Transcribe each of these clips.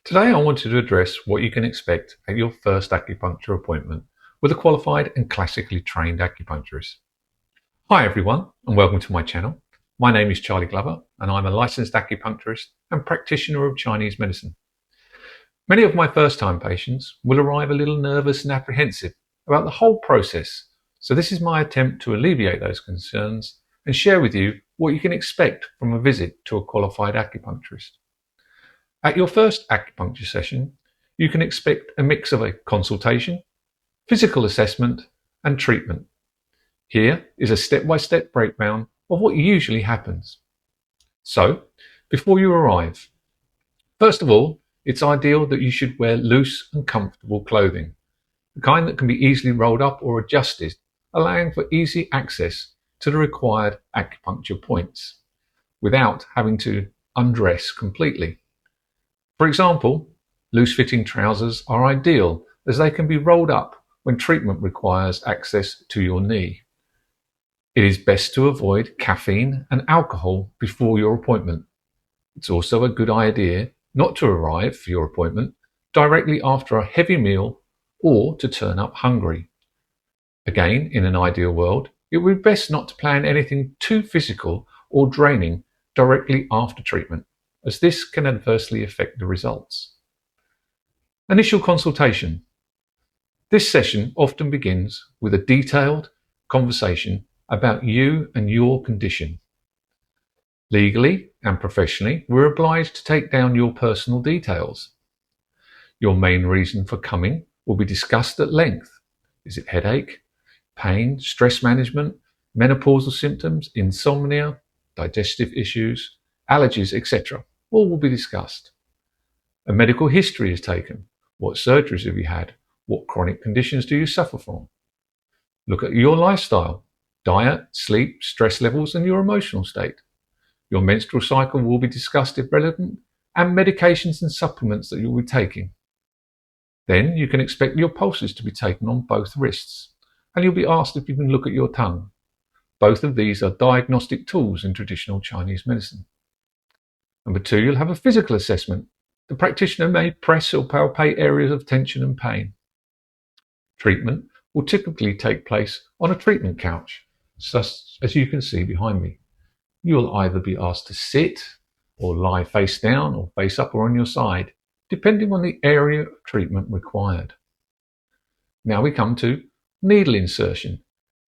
Today I wanted to address what you can expect at your first acupuncture appointment with a qualified and classically trained acupuncturist. Hi everyone and welcome to my channel. My name is Charlie Glover and I'm a licensed acupuncturist and practitioner of Chinese medicine. Many of my first-time patients will arrive a little nervous and apprehensive about the whole process, so this is my attempt to alleviate those concerns and share with you what you can expect from a visit to a qualified acupuncturist. At your first acupuncture session, you can expect a mix of a consultation, physical assessment, and treatment. Here is a step-by-step breakdown of what usually happens. So, before you arrive, first of all, it's ideal that you should wear loose and comfortable clothing, the kind that can be easily rolled up or adjusted, allowing for easy access to the required acupuncture points, without having to undress completely. For example, loose-fitting trousers are ideal as they can be rolled up when treatment requires access to your knee. It is best to avoid caffeine and alcohol before your appointment. It's also a good idea not to arrive for your appointment directly after a heavy meal or to turn up hungry. Again, in an ideal world, it would be best not to plan anything too physical or draining directly after treatment, as this can adversely affect the results. Initial consultation. This session often begins with a detailed conversation about you and your condition. Legally and professionally, we're obliged to take down your personal details. Your main reason for coming will be discussed at length. Is it headache, pain, stress management, menopausal symptoms, insomnia, digestive issues, allergies, etc.? All will be discussed. A medical history is taken. What surgeries have you had? What chronic conditions do you suffer from? Look at your lifestyle, diet, sleep, stress levels, and your emotional state. Your menstrual cycle will be discussed if relevant, and medications and supplements that you'll be taking. Then you can expect your pulses to be taken on both wrists, and you'll be asked if you can look at your tongue. Both of these are diagnostic tools in traditional Chinese medicine. Number 2, you'll have a physical assessment. The practitioner may press or palpate areas of tension and pain. Treatment will typically take place on a treatment couch, such as you can see behind me. You will either be asked to sit or lie face down or face up or on your side, depending on the area of treatment required. Now we come to needle insertion.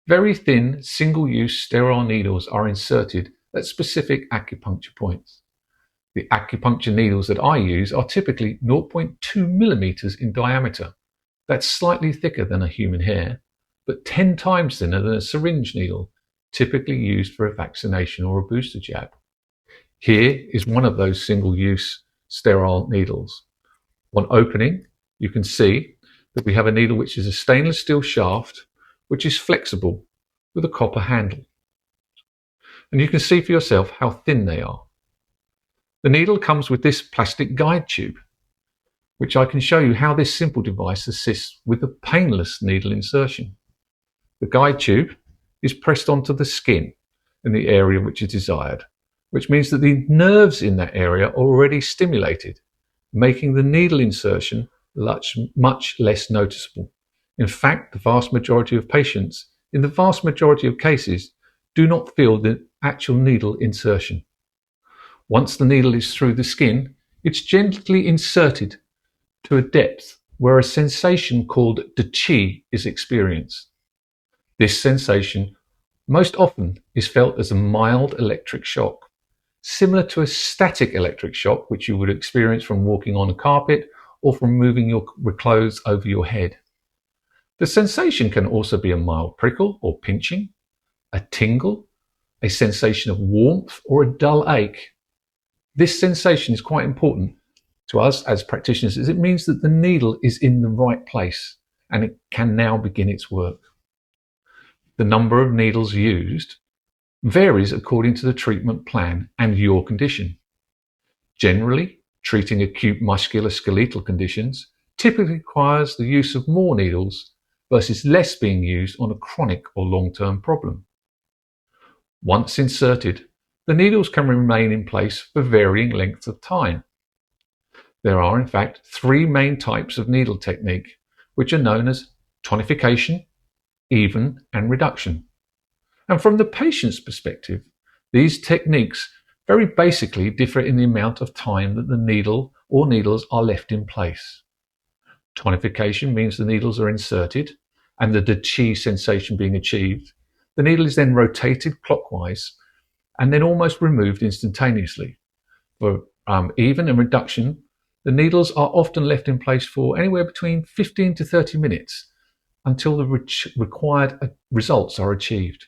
Very thin, single-use sterile needles are inserted at specific acupuncture points. The acupuncture needles that I use are typically 0.2 millimeters in diameter. That's slightly thicker than a human hair, but 10 times thinner than a syringe needle, typically used for a vaccination or a booster jab. Here is one of those single-use sterile needles. On opening, you can see that we have a needle which is a stainless steel shaft, which is flexible with a copper handle. And you can see for yourself how thin they are. The needle comes with this plastic guide tube, which I can show you how this simple device assists with the painless needle insertion. The guide tube is pressed onto the skin in the area which is desired, which means that the nerves in that area are already stimulated, making the needle insertion much less noticeable. In fact, the vast majority of patients, in the vast majority of cases, do not feel the actual needle insertion. Once the needle is through the skin, it's gently inserted to a depth where a sensation called the qi is experienced. This sensation most often is felt as a mild electric shock, similar to a static electric shock which you would experience from walking on a carpet or from moving your clothes over your head. The sensation can also be a mild prickle or pinching, a tingle, a sensation of warmth, or a dull ache. This sensation is quite important to us as practitioners, as it means that the needle is in the right place and it can now begin its work. The number of needles used varies according to the treatment plan and your condition. Generally, treating acute musculoskeletal conditions typically requires the use of more needles versus less being used on a chronic or long-term problem. Once inserted, the needles can remain in place for varying lengths of time. There are in fact three main types of needle technique, which are known as tonification, even, and reduction. And from the patient's perspective, these techniques very basically differ in the amount of time that the needle or needles are left in place. Tonification means the needles are inserted and the chi sensation being achieved. The needle is then rotated clockwise and then almost removed instantaneously. For even and reduction, the needles are often left in place for anywhere between 15 to 30 minutes until the required results are achieved.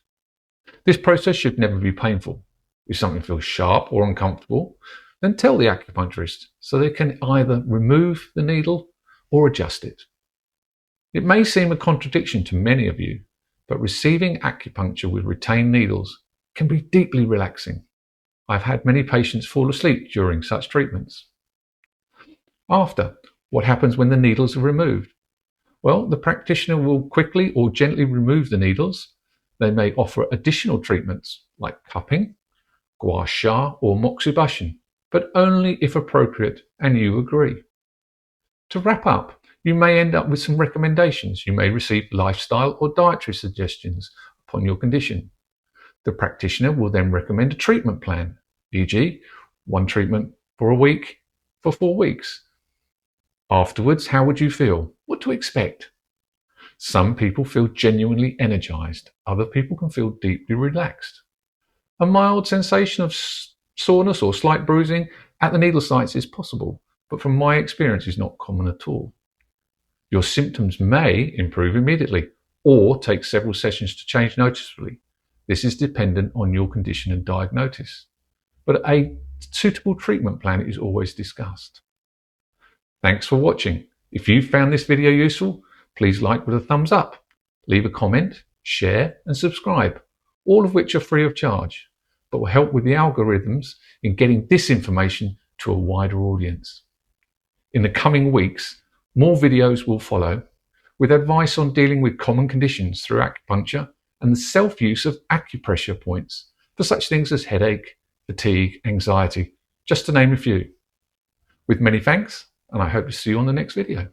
This process should never be painful. If something feels sharp or uncomfortable, then tell the acupuncturist so they can either remove the needle or adjust it. It may seem a contradiction to many of you, but receiving acupuncture with retained needles can be deeply relaxing. I've had many patients fall asleep during such treatments. After, what happens when the needles are removed? Well, the practitioner will quickly or gently remove the needles. They may offer additional treatments like cupping, gua sha, or moxibustion, but only if appropriate and you agree. To wrap up, you may end up with some recommendations. You may receive lifestyle or dietary suggestions upon your condition. The practitioner will then recommend a treatment plan, e.g., one treatment for a week for 4 weeks. Afterwards, how would you feel? What to expect? Some people feel genuinely energized. Other people can feel deeply relaxed. A mild sensation of soreness or slight bruising at the needle sites is possible, but from my experience is not common at all. Your symptoms may improve immediately or take several sessions to change noticeably. This is dependent on your condition and diagnosis, but a suitable treatment plan is always discussed. Thanks for watching. If you found this video useful, please like with a thumbs up, leave a comment, share and subscribe, all of which are free of charge, but will help with the algorithms in getting this information to a wider audience. In the coming weeks, more videos will follow with advice on dealing with common conditions through acupuncture and the self-use of acupressure points for such things as headache, fatigue, anxiety, just to name a few. With many thanks, and I hope to see you on the next video.